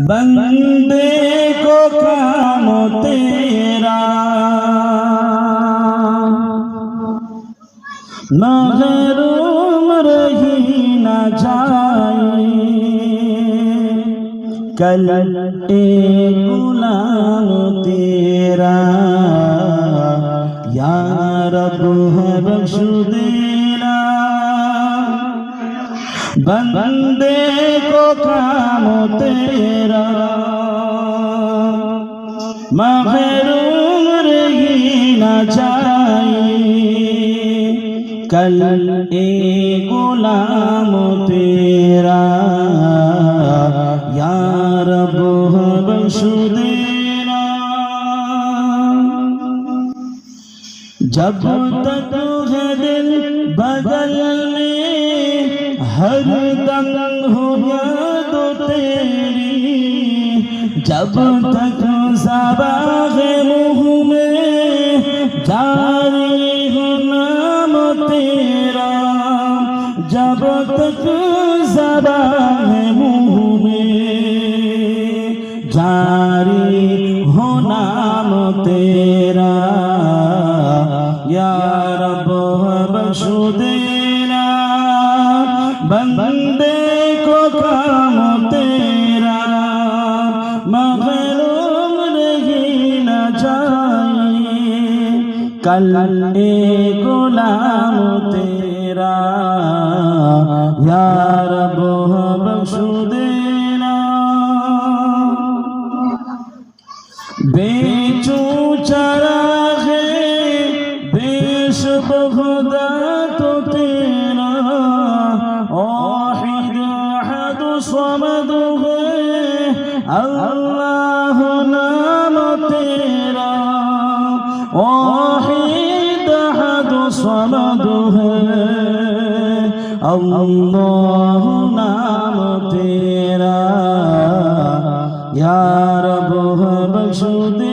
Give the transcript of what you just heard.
बंदे को काम तेरा महरूम रही न जाए कल एक गुलाम तेरा या रब है बख्श देना बंदे को काम तेरा महरूम रही न जाए कल एक गुलाम तेरा या रब बख्श देना जब तक है दिल बगल में हर दम हो याद तेरी जब तक ज़बान मुँह में जारी हो नाम तेरा जब तक ज़बान मुँह में जारी हो नाम तेरा या रब बख्श देना बंदे को काम तेरा महरूम रही न जाए कल एक गुलाम तेरा या रब बख्श देना बेचूं चरागे बेश बहुदा तो तेरा समद है अल्लाह नाम तेरा वाहिद अहद समद है अल्लाह नाम तेरा या रब बख्श दे